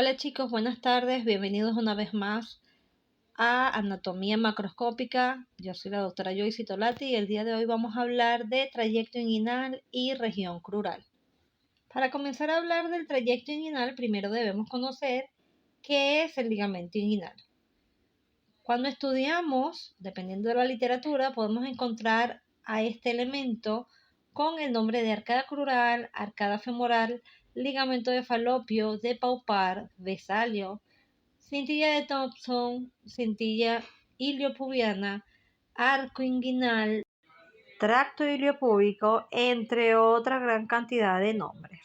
Hola chicos, buenas tardes, bienvenidos una vez más a Anatomía Macroscópica. Yo soy la doctora Joyce Tolati y el día de hoy vamos a hablar de trayecto inguinal y región crural. Para comenzar a hablar del trayecto inguinal, primero debemos conocer qué es el ligamento inguinal. Cuando estudiamos, dependiendo de la literatura, podemos encontrar a este elemento con el nombre de arcada crural, arcada femoral, ligamento de falopio, de paupar, vesalio, cintilla de Thompson, cintilla iliopubiana, arco inguinal, tracto iliopúbico, entre otra gran cantidad de nombres.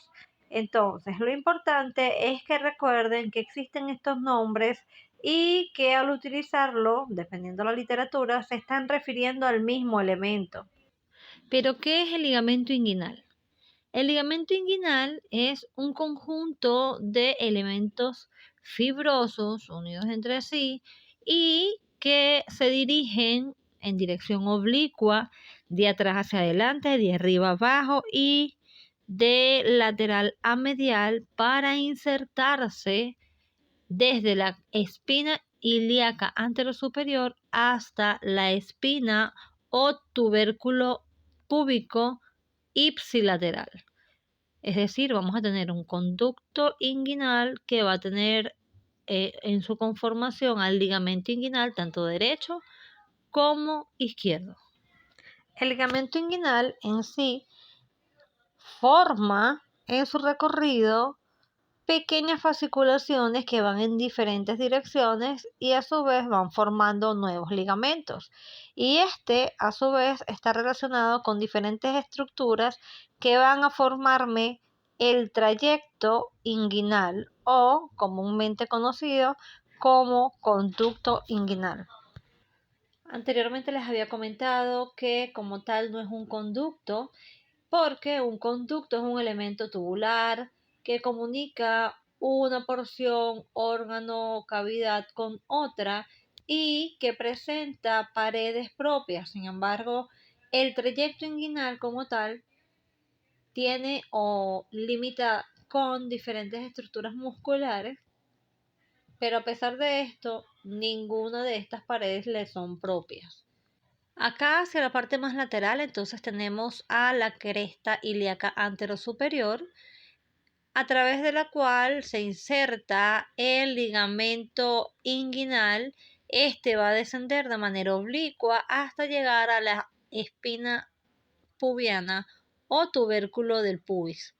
Entonces, lo importante es que recuerden que existen estos nombres y que al utilizarlo, dependiendo de la literatura, se están refiriendo al mismo elemento. Pero, ¿qué es el ligamento inguinal? El ligamento inguinal es un conjunto de elementos fibrosos unidos entre sí y que se dirigen en dirección oblicua, de atrás hacia adelante, de arriba abajo y de lateral a medial para insertarse desde la espina ilíaca anterosuperior hasta la espina o tubérculo púbico ipsilateral. Es decir, vamos a tener un conducto inguinal que va a tener en su conformación al ligamento inguinal tanto derecho como izquierdo. El ligamento inguinal en sí forma en su recorrido pequeñas fasciculaciones que van en diferentes direcciones y a su vez van formando nuevos ligamentos. Y a su vez está relacionado con diferentes estructuras que van a formarme el trayecto inguinal o comúnmente conocido como conducto inguinal. Anteriormente les había comentado que como tal no es un conducto, porque un conducto es un elemento tubular que comunica una porción, órgano o cavidad con otra y que presenta paredes propias. Sin embargo, el trayecto inguinal como tal tiene o limita con diferentes estructuras musculares, pero a pesar de esto, ninguna de estas paredes le son propias. Acá hacia la parte más lateral entonces tenemos a la cresta ilíaca anterosuperior, a través de la cual se inserta el ligamento inguinal. Este va a descender de manera oblicua hasta llegar a la espina pubiana o tubérculo del pubis.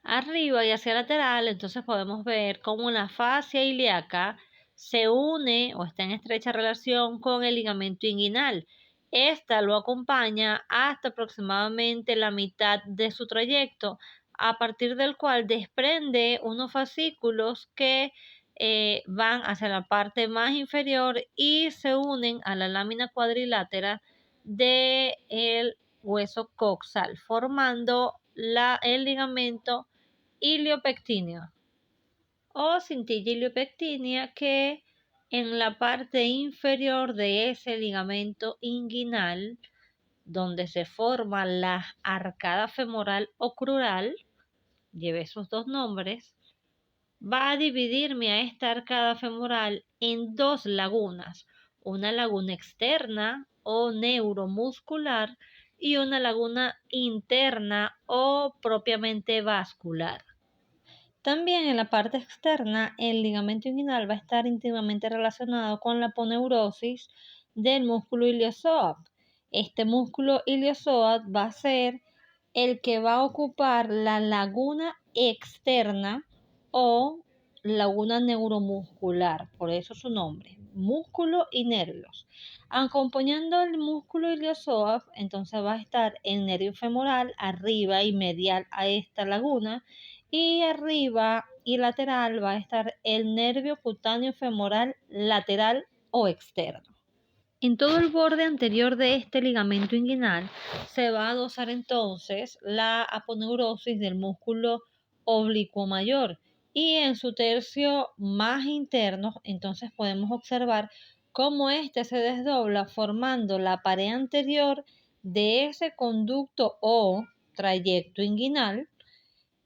Arriba y hacia lateral entonces podemos ver cómo la fascia ilíaca se une o está en estrecha relación con el ligamento inguinal. Esta lo acompaña hasta aproximadamente la mitad de su trayecto, a partir del cual desprende unos fascículos que van hacia la parte más inferior y se unen a la lámina cuadrilátera del hueso coxal, formando el ligamento iliopectíneo o cintilla iliopectínea, que en la parte inferior de ese ligamento inguinal, donde se forma la arcada femoral o crural, lleve esos dos nombres, va a dividirme a esta arcada femoral en dos lagunas, una laguna externa o neuromuscular y una laguna interna o propiamente vascular. También en la parte externa, el ligamento inguinal va a estar íntimamente relacionado con la aponeurosis del músculo iliopsoas. Este músculo iliopsoas va a ser el que va a ocupar la laguna externa o laguna neuromuscular, por eso su nombre, músculo y nervios. Acompañando el músculo iliopsoas, entonces va a estar el nervio femoral arriba y medial a esta laguna, y arriba y lateral va a estar el nervio cutáneo femoral lateral o externo. En todo el borde anterior de este ligamento inguinal se va a dosar entonces la aponeurosis del músculo oblicuo mayor, y en su tercio más interno entonces podemos observar cómo este se desdobla formando la pared anterior de ese conducto o trayecto inguinal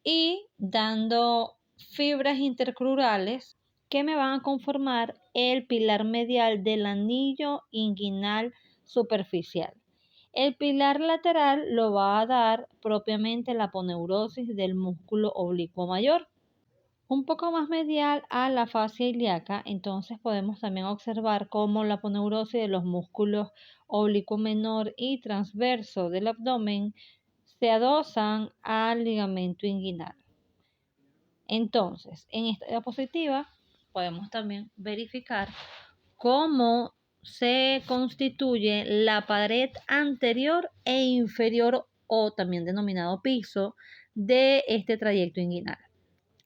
y dando fibras intercrurales que me van a conformar el pilar medial del anillo inguinal superficial. El pilar lateral lo va a dar propiamente la aponeurosis del músculo oblicuo mayor. Un poco más medial a la fascia ilíaca, entonces podemos también observar cómo la aponeurosis de los músculos oblicuo menor y transverso del abdomen se adosan al ligamento inguinal. Entonces, en esta diapositiva podemos también verificar cómo se constituye la pared anterior e inferior, o también denominado piso, de este trayecto inguinal.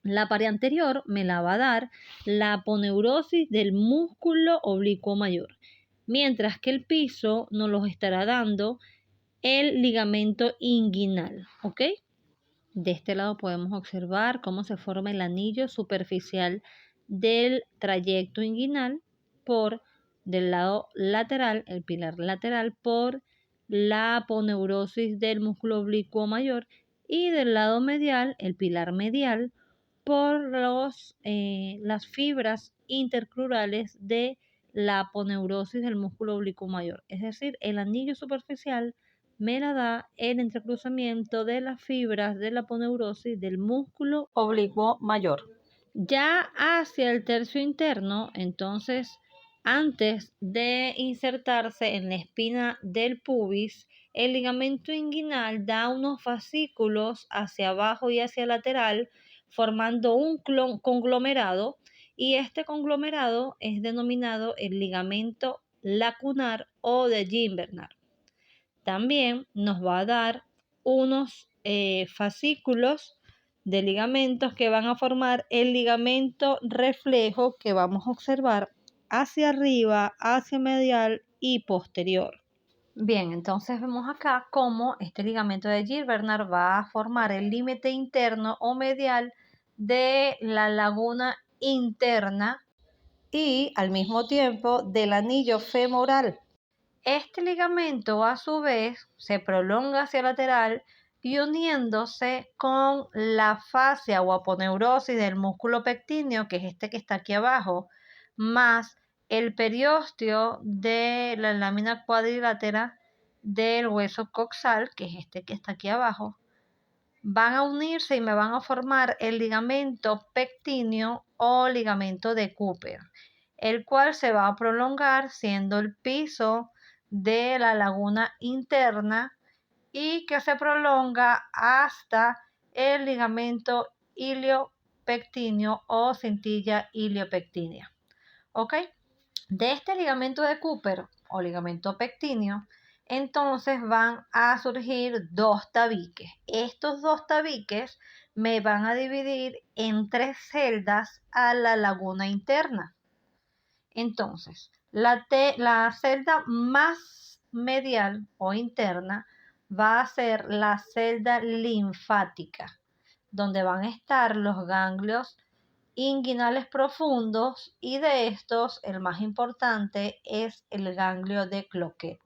La pared anterior me la va a dar la aponeurosis del músculo oblicuo mayor, mientras que el piso nos lo estará dando el ligamento inguinal, ¿ok? De este lado podemos observar cómo se forma el anillo superficial del trayecto inguinal del lado lateral, el pilar lateral, por la aponeurosis del músculo oblicuo mayor, y del lado medial, el pilar medial, por las fibras intercrurales de la aponeurosis del músculo oblicuo mayor. Es decir, el anillo superficial me la da el entrecruzamiento de las fibras de la aponeurosis del músculo oblicuo mayor. Ya hacia el tercio interno, entonces, antes de insertarse en la espina del pubis, el ligamento inguinal da unos fascículos hacia abajo y hacia lateral, formando un conglomerado, y este conglomerado es denominado el ligamento lacunar o de Gimbernar. También nos va a dar unos fascículos de ligamentos que van a formar el ligamento reflejo que vamos a observar hacia arriba, hacia medial y posterior. Bien, entonces vemos acá cómo este ligamento de Gimbernar va a formar el límite interno o medial de la laguna interna y al mismo tiempo del anillo femoral. Este ligamento a su vez se prolonga hacia lateral y uniéndose con la fascia o aponeurosis del músculo pectíneo, que es este que está aquí abajo, más el periósteo de la lámina cuadrilátera del hueso coxal, que es este que está aquí abajo, van a unirse y me van a formar el ligamento pectíneo o ligamento de Cooper, el cual se va a prolongar siendo el piso de la laguna interna y que se prolonga hasta el ligamento iliopectíneo o cintilla iliopectínea. ¿Ok? De este ligamento de Cooper o ligamento pectíneo, entonces van a surgir dos tabiques. Estos dos tabiques me van a dividir en tres celdas a la laguna interna. Entonces, la celda más medial o interna va a ser la celda linfática, donde van a estar los ganglios inguinales profundos, y de estos el más importante es el ganglio de Cloquet.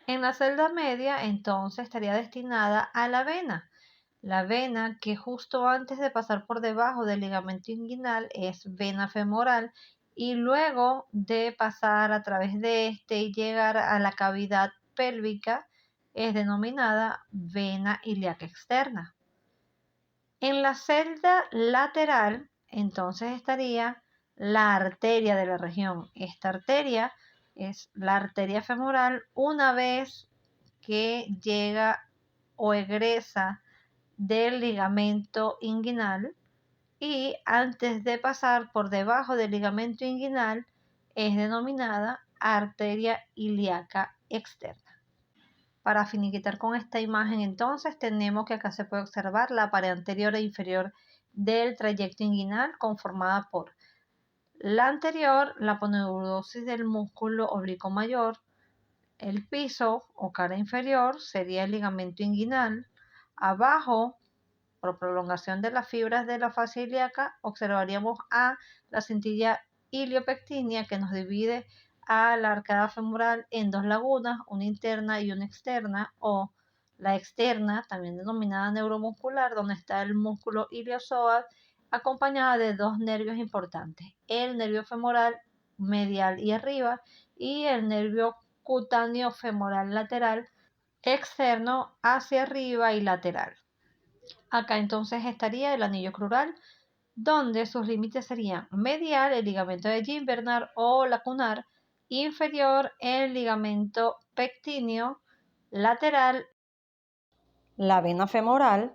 En la celda media entonces estaría destinada a la vena que justo antes de pasar por debajo del ligamento inguinal es vena femoral, y luego de pasar a través de este y llegar a la cavidad pélvica es denominada vena ilíaca externa. En la celda lateral entonces estaría la arteria de la región. Esta arteria es la arteria femoral una vez que llega o egresa del ligamento inguinal, y antes de pasar por debajo del ligamento inguinal es denominada arteria ilíaca externa. Para finiquitar con esta imagen, entonces tenemos que acá se puede observar la pared anterior e inferior del trayecto inguinal, conformada por la anterior, la aponeurosis del músculo oblicuo mayor, el piso o cara inferior sería el ligamento inguinal, abajo, por prolongación de las fibras de la fascia ilíaca, observaríamos a la cintilla iliopectínea, que nos divide a la arcada femoral en dos lagunas, una interna y una externa, o la externa, también denominada neuromuscular, donde está el músculo iliozoas, acompañada de dos nervios importantes, el nervio femoral medial y arriba y el nervio cutáneo femoral lateral externo hacia arriba y lateral. Acá entonces estaría el anillo crural, donde sus límites serían medial, el ligamento de Gimbernard o lacunar, inferior, el ligamento pectíneo, lateral, la vena femoral,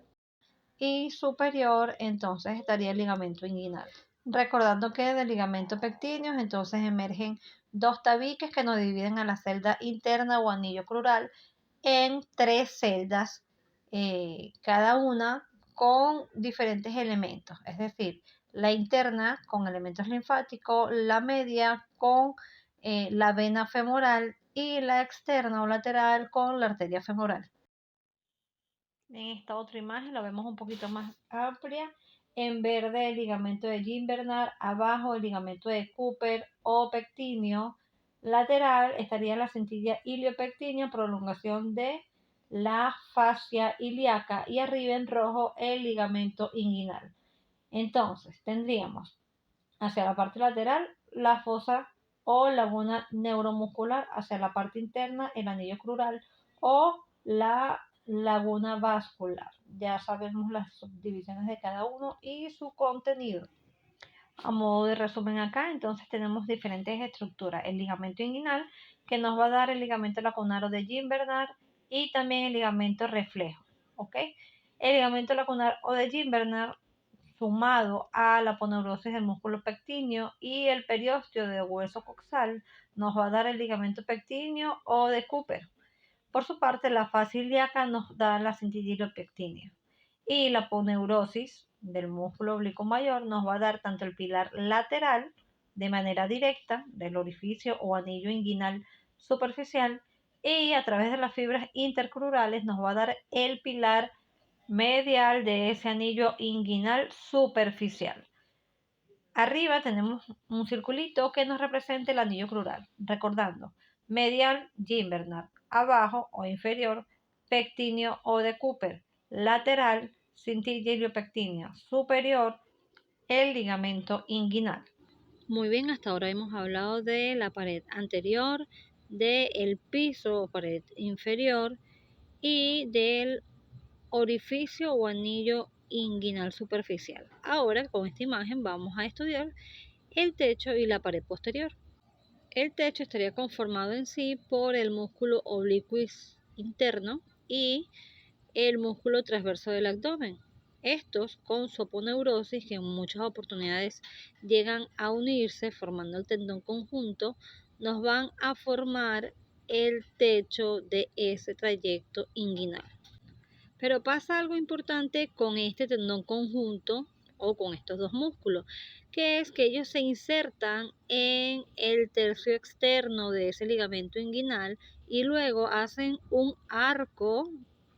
y superior entonces estaría el ligamento inguinal. Recordando que del ligamento pectíneo entonces emergen dos tabiques que nos dividen a la celda interna o anillo crural en tres celdas, cada una con diferentes elementos, es decir, la interna con elementos linfáticos, la media con la vena femoral y la externa o lateral con la arteria femoral. En esta otra imagen la vemos un poquito más amplia. En verde el ligamento de Gimbernard, abajo el ligamento de Cooper o pectíneo, lateral estaría la cintilla iliopectínea, prolongación de la fascia ilíaca, y arriba en rojo el ligamento inguinal. Entonces tendríamos hacia la parte lateral la fosa o laguna neuromuscular, hacia la parte interna el anillo crural o la laguna vascular. Ya sabemos las subdivisiones de cada uno y su contenido. A modo de resumen acá, entonces tenemos diferentes estructuras. El ligamento inguinal, que nos va a dar el ligamento lacunaro de Gimbernard y también el ligamento reflejo. ¿Ok? El ligamento lacunar o de Gimbernard, sumado a la aponeurosis del músculo pectíneo y el periósteo de hueso coxal, nos va a dar el ligamento pectíneo o de Cooper. Por su parte, la fascia ilíaca nos da la cintilla iliopectínea y la aponeurosis del músculo oblicuo mayor nos va a dar tanto el pilar lateral de manera directa del orificio o anillo inguinal superficial, y a través de las fibras intercrurales nos va a dar el pilar medial de ese anillo inguinal superficial. Arriba tenemos un circulito que nos representa el anillo crural, recordando: medial Gimbernard, abajo o inferior pectíneo o de Cooper, lateral cintilla iliopectínea, superior el ligamento inguinal. Muy bien, hasta ahora hemos hablado de la pared anterior, del piso o pared inferior y del orificio o anillo inguinal superficial. Ahora con esta imagen vamos a estudiar el techo y la pared posterior. El techo estaría conformado en sí por el músculo oblicuis interno y el músculo transverso del abdomen. Estos, con su aponeurosis, que en muchas oportunidades llegan a unirse formando el tendón conjunto, nos van a formar el techo de ese trayecto inguinal. Pero pasa algo importante con este tendón conjunto o con estos dos músculos, que es que ellos se insertan en el tercio externo de ese ligamento inguinal y luego hacen un arco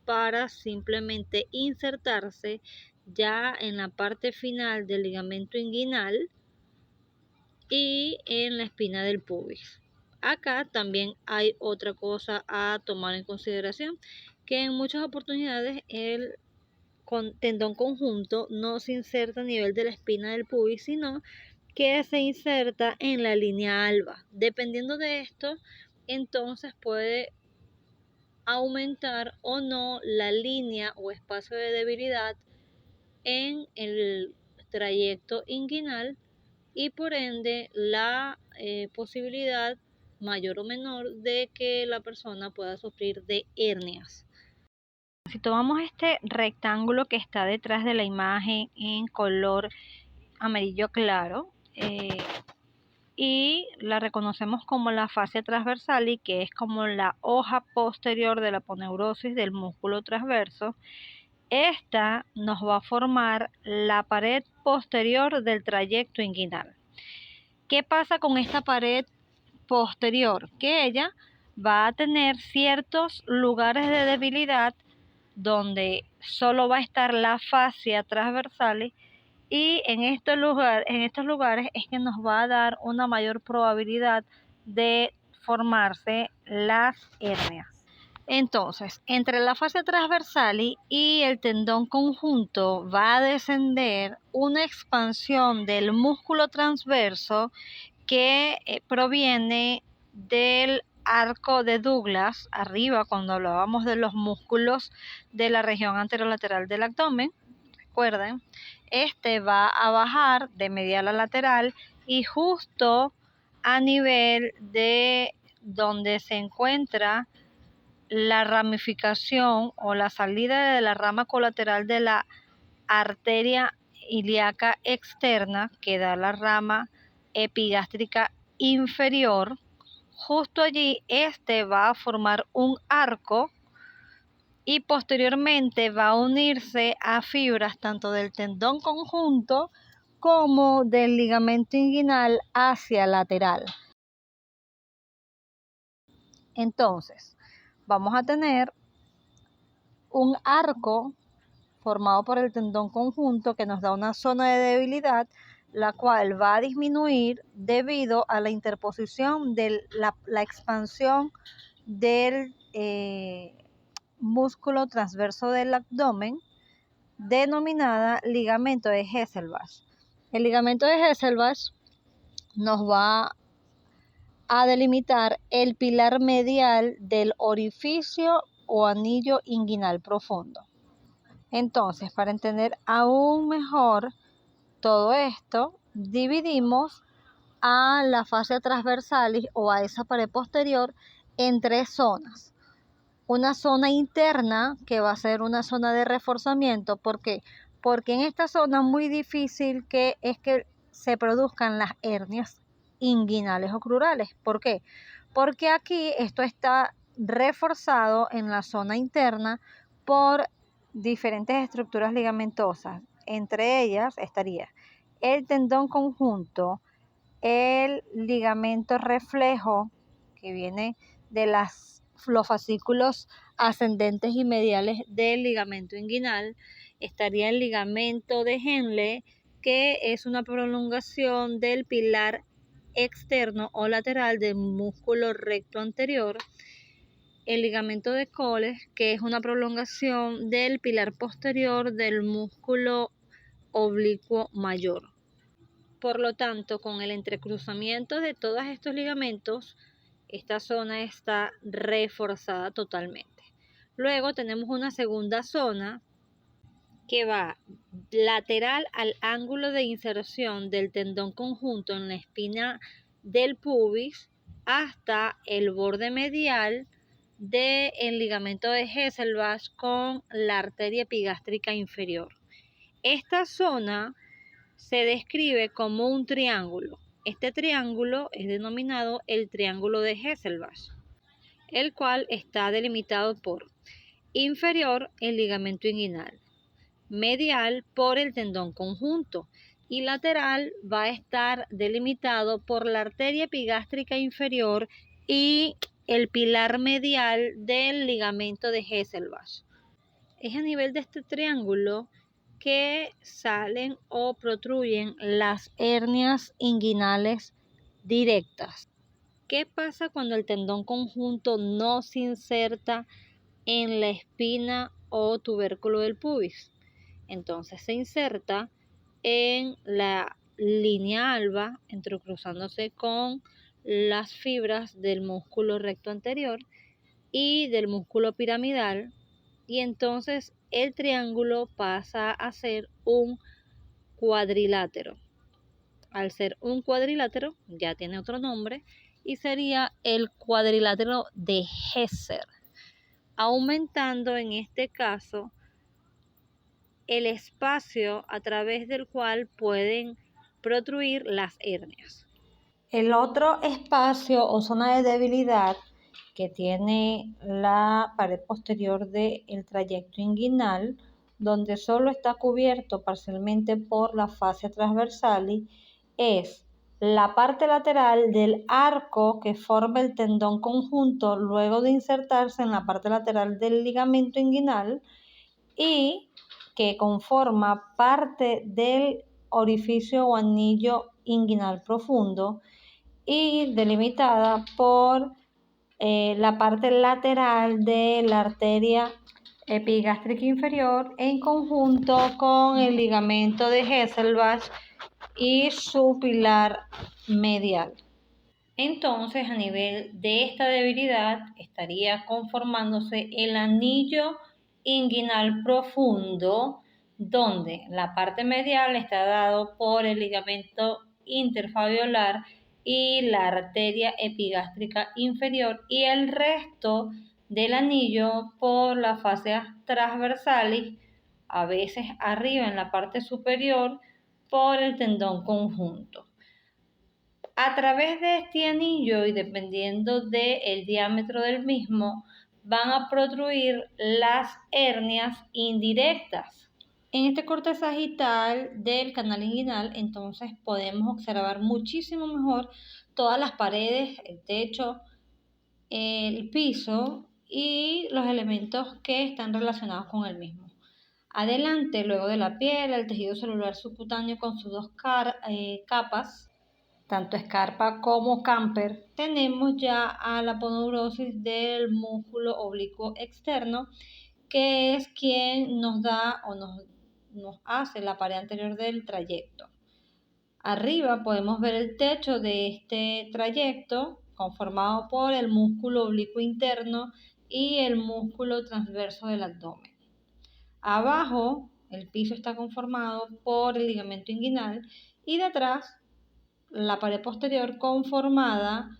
para simplemente insertarse ya en la parte final del ligamento inguinal y en la espina del pubis. Acá también hay otra cosa a tomar en consideración, que en muchas oportunidades el tendón conjunto no se inserta a nivel de la espina del pubis, sino que se inserta en la línea alba. Dependiendo de esto, entonces puede aumentar o no la línea o espacio de debilidad en el trayecto inguinal y por ende la posibilidad mayor o menor de que la persona pueda sufrir de hernias. Si tomamos este rectángulo que está detrás de la imagen en color amarillo claro y la reconocemos como la fascia transversal, y que es como la hoja posterior de la aponeurosis del músculo transverso, esta nos va a formar la pared posterior del trayecto inguinal. ¿Qué pasa con esta pared posterior? Que ella va a tener ciertos lugares de debilidad donde solo va a estar la fascia transversal, y en estos lugares es que nos va a dar una mayor probabilidad de formarse las hernias. Entonces, entre la fascia transversal y el tendón conjunto va a descender una expansión del músculo transverso que proviene del arco de Douglas, arriba cuando hablábamos de los músculos de la región anterolateral del abdomen. Recuerden, este va a bajar de medial a lateral y justo a nivel de donde se encuentra la ramificación o la salida de la rama colateral de la arteria ilíaca externa que da la rama epigástrica inferior. Justo allí este va a formar un arco y posteriormente va a unirse a fibras tanto del tendón conjunto como del ligamento inguinal hacia lateral. Entonces, vamos a tener un arco formado por el tendón conjunto que nos da una zona de debilidad, la cual va a disminuir debido a la interposición de la expansión del músculo transverso del abdomen, denominada ligamento de Hesselbach. El ligamento de Hesselbach nos va a delimitar el pilar medial del orificio o anillo inguinal profundo. Entonces, para entender aún mejor todo esto, dividimos a la fascia transversalis o a esa pared posterior en tres zonas. Una zona interna que va a ser una zona de reforzamiento. ¿Por qué? Porque en esta zona es muy difícil que se produzcan las hernias inguinales o crurales. ¿Por qué? Porque aquí esto está reforzado en la zona interna por diferentes estructuras ligamentosas. Entre ellas estaría el tendón conjunto, el ligamento reflejo que viene de los fascículos ascendentes y mediales del ligamento inguinal, estaría el ligamento de Henle, que es una prolongación del pilar externo o lateral del músculo recto anterior, el ligamento de Coles, que es una prolongación del pilar posterior del músculo oblicuo mayor. Por lo tanto, con el entrecruzamiento de todos estos ligamentos, esta zona está reforzada totalmente. Luego tenemos una segunda zona que va lateral al ángulo de inserción del tendón conjunto en la espina del pubis hasta el borde medial del ligamento de Hesselbach con la arteria epigástrica inferior. Esta zona se describe como un triángulo. Este triángulo es denominado el triángulo de Hesselbach, el cual está delimitado por inferior el ligamento inguinal, medial por el tendón conjunto y lateral va a estar delimitado por la arteria epigástrica inferior y el pilar medial del ligamento de Hesselbach. Es a nivel de este triángulo que salen o protruyen las hernias inguinales directas. ¿Qué pasa cuando el tendón conjunto no se inserta en la espina o tubérculo del pubis? Entonces se inserta en la línea alba, entrecruzándose con las fibras del músculo recto anterior y del músculo piramidal, y entonces el triángulo pasa a ser un cuadrilátero. Al ser un cuadrilátero, ya tiene otro nombre, y sería el cuadrilátero de Hesser, aumentando en este caso el espacio a través del cual pueden protruir las hernias. El otro espacio o zona de debilidad que tiene la pared posterior del trayecto inguinal, donde solo está cubierto parcialmente por la fascia transversalis, es la parte lateral del arco que forma el tendón conjunto luego de insertarse en la parte lateral del ligamento inguinal y que conforma parte del orificio o anillo inguinal profundo y delimitada por la parte lateral de la arteria epigástrica inferior en conjunto con el ligamento de Hesselbach y su pilar medial. Entonces, a nivel de esta debilidad, estaría conformándose el anillo inguinal profundo, donde la parte medial está dado por el ligamento interfabiolar y la arteria epigástrica inferior, y el resto del anillo por las fascias transversales, a veces arriba en la parte superior, por el tendón conjunto. A través de este anillo y dependiendo del diámetro del mismo, van a protruir las hernias indirectas. En este corte sagital del canal inguinal, entonces podemos observar muchísimo mejor todas las paredes, el techo, el piso y los elementos que están relacionados con el mismo. Adelante, luego de la piel, el tejido celular subcutáneo con sus dos capas, tanto escarpa como camper, tenemos ya a la aponeurosis del músculo oblicuo externo, que es quien nos da o nos hace la pared anterior del trayecto. Arriba podemos ver el techo de este trayecto, conformado por el músculo oblicuo interno y el músculo transverso del abdomen. Abajo, el piso está conformado por el ligamento inguinal y detrás la pared posterior conformada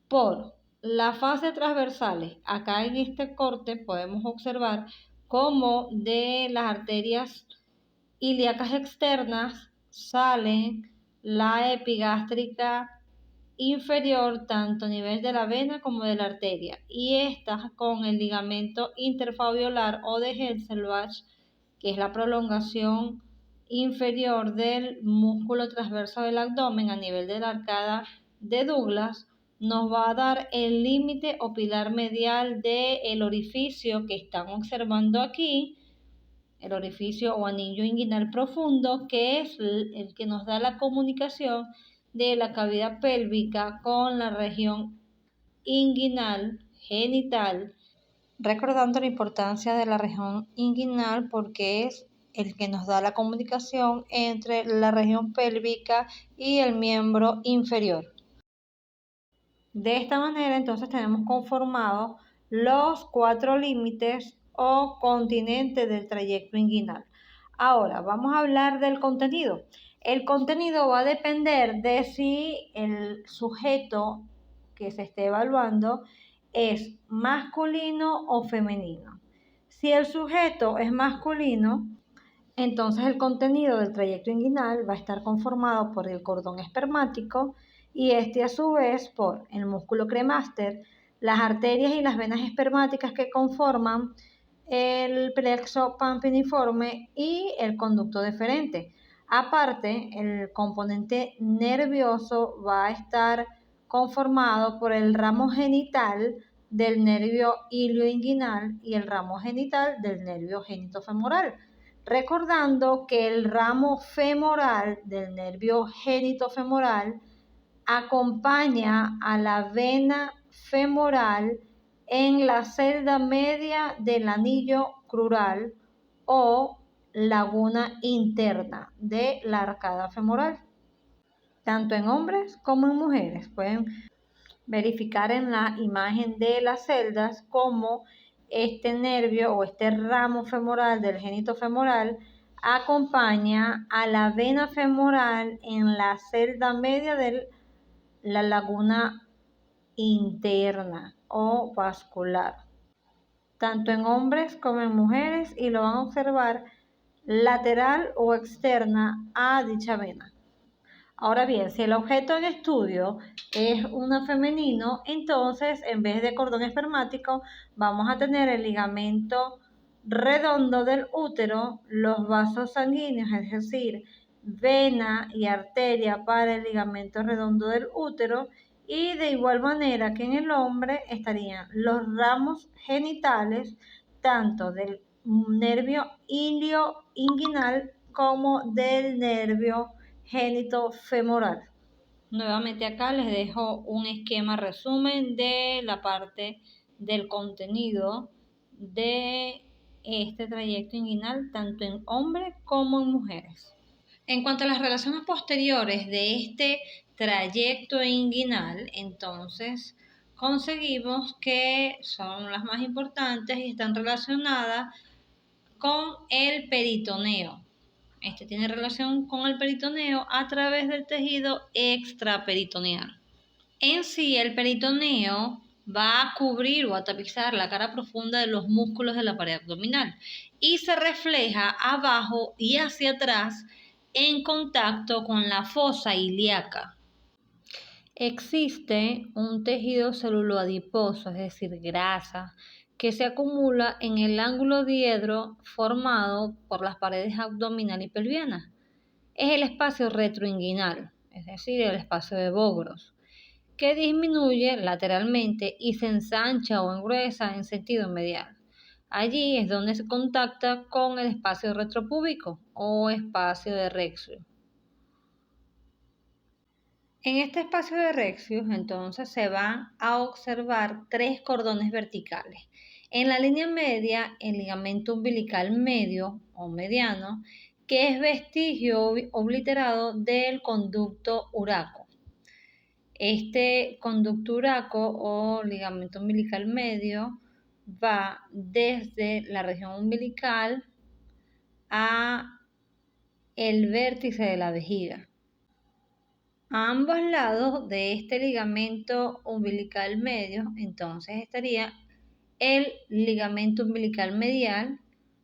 por las fascias transversales. Acá en este corte podemos observar cómo de las arterias ilíacas externas salen la epigástrica inferior, tanto a nivel de la vena como de la arteria, y estas con el ligamento interfabiolar o de Hesselbach, que es la prolongación inferior del músculo transverso del abdomen a nivel de la arcada de Douglas, nos va a dar el límite o pilar medial del orificio que están observando aquí, el orificio o anillo inguinal profundo, que es el que nos da la comunicación de la cavidad pélvica con la región inguinal genital, recordando la importancia de la región inguinal porque es el que nos da la comunicación entre la región pélvica y el miembro inferior. De esta manera, entonces, tenemos conformados los 4 límites o continentes del trayecto inguinal. Ahora, vamos a hablar del contenido. El contenido va a depender de si el sujeto que se esté evaluando es masculino o femenino. Si el sujeto es masculino, entonces el contenido del trayecto inguinal va a estar conformado por el cordón espermático y este a su vez por el músculo cremaster, las arterias y las venas espermáticas que conforman el plexo pampiniforme y el conducto deferente. Aparte, el componente nervioso va a estar conformado por el ramo genital del nervio ilioinguinal y el ramo genital del nervio genitofemoral. Recordando que el ramo femoral del nervio genitofemoral acompaña a la vena femoral en la celda media del anillo crural o laguna interna de la arcada femoral. Tanto en hombres como en mujeres pueden verificar en la imagen de las celdas cómo este nervio o este ramo femoral del génito femoral acompaña a la vena femoral en la celda media de la laguna interna o vascular, tanto en hombres como en mujeres, y lo van a observar lateral o externa a dicha vena. Ahora bien, si el objeto en estudio es uno femenino, entonces en vez de cordón espermático vamos a tener el ligamento redondo del útero, los vasos sanguíneos, es decir, vena y arteria para el ligamento redondo del útero, y de igual manera que en el hombre estarían los ramos genitales tanto del nervio ilioinguinal como del nervio genitofemoral. Nuevamente acá les dejo un esquema resumen de la parte del contenido de este trayecto inguinal, tanto en hombres como en mujeres. En cuanto a las relaciones posteriores de este trayecto inguinal, entonces conseguimos que son las más importantes y están relacionadas con el peritoneo. Este tiene relación con el peritoneo a través del tejido extraperitoneal. En sí, el peritoneo va a cubrir o a tapizar la cara profunda de los músculos de la pared abdominal y se refleja abajo y hacia atrás en contacto con la fosa ilíaca. Existe un tejido celuloadiposo, es decir, grasa, que se acumula en el ángulo diedro formado por las paredes abdominal y pelviana. Es el espacio retroinguinal, es decir, el espacio de Bogros, que disminuye lateralmente y se ensancha o engruesa en sentido medial. Allí es donde se contacta con el espacio retropúbico o espacio de Rexio. En este espacio de Rexius, entonces, se van a observar tres cordones verticales. En la línea media, el ligamento umbilical medio o mediano, que es vestigio obliterado del conducto uraco. Este conducto uraco o ligamento umbilical medio va desde la región umbilical a el vértice de la vejiga. A ambos lados de este ligamento umbilical medio, entonces estaría el ligamento umbilical medial,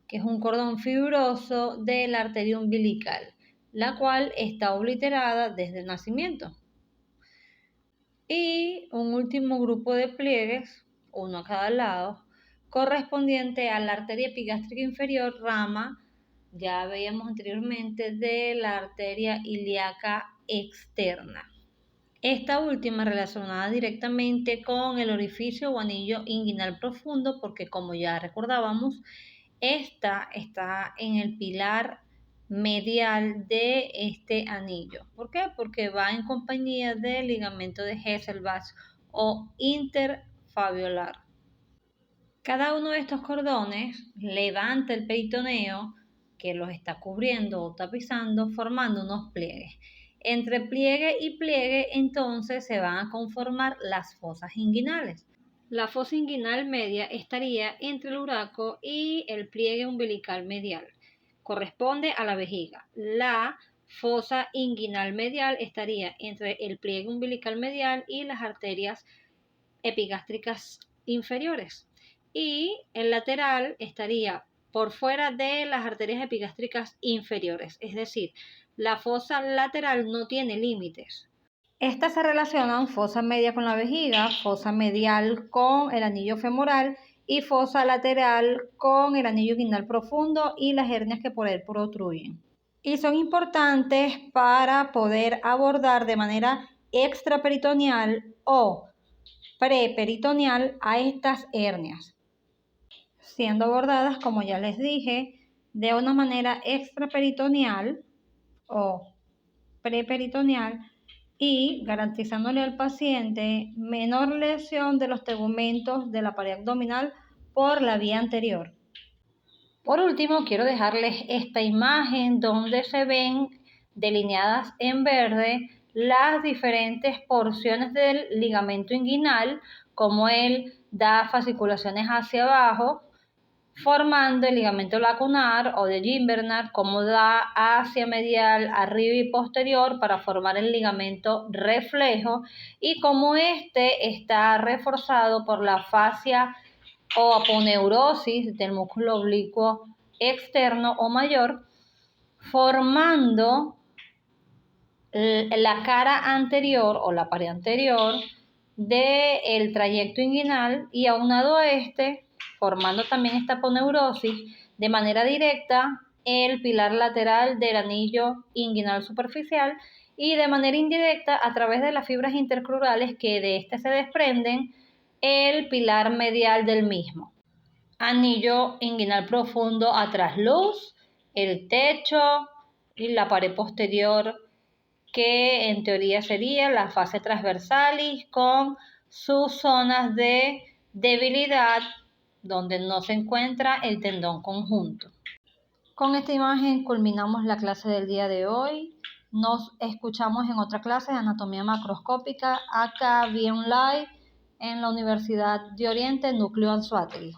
que es un cordón fibroso de la arteria umbilical, la cual está obliterada desde el nacimiento. Y un último grupo de pliegues, uno a cada lado, correspondiente a la arteria epigástrica inferior, rama, ya veíamos anteriormente, de la arteria ilíaca externa. Esta última relacionada directamente con el orificio o anillo inguinal profundo, porque como ya recordábamos, esta está en el pilar medial de este anillo. ¿Por qué? Porque va en compañía del ligamento de Hesselbach o interfabiolar. Cada uno de estos cordones levanta el peritoneo que los está cubriendo o tapizando, formando unos pliegues. Entre pliegue y pliegue, entonces, se van a conformar las fosas inguinales. La fosa inguinal media estaría entre el uraco y el pliegue umbilical medial. Corresponde a la vejiga. La fosa inguinal medial estaría entre el pliegue umbilical medial y las arterias epigástricas inferiores. Y el lateral estaría por fuera de las arterias epigástricas inferiores, es decir, la fosa lateral no tiene límites. Estas se relacionan fosa media con la vejiga, fosa medial con el anillo femoral y fosa lateral con el anillo inguinal profundo y las hernias que por él protruyen. Y son importantes para poder abordar de manera extraperitoneal o preperitoneal a estas hernias, siendo abordadas, como ya les dije, de una manera extraperitoneal o preperitoneal y garantizándole al paciente menor lesión de los tegumentos de la pared abdominal por la vía anterior. Por último, quiero dejarles esta imagen donde se ven delineadas en verde las diferentes porciones del ligamento inguinal, como él da fasciculaciones hacia abajo, formando el ligamento lacunar o de Gimbernat, como da hacia medial, arriba y posterior para formar el ligamento reflejo, y como este está reforzado por la fascia o aponeurosis del músculo oblicuo externo o mayor, formando la cara anterior o la pared anterior del trayecto inguinal, y aunado a este, formando también esta aponeurosis, de manera directa el pilar lateral del anillo inguinal superficial y de manera indirecta a través de las fibras intercrurales que de este se desprenden, el pilar medial del mismo. Anillo inguinal profundo a trasluz, el techo y la pared posterior que en teoría sería la fascia transversalis con sus zonas de debilidad donde no se encuentra el tendón conjunto. Con esta imagen culminamos la clase del día de hoy. Nos escuchamos en otra clase de anatomía macroscópica acá bien live en la Universidad de Oriente, Núcleo Anzoátegui.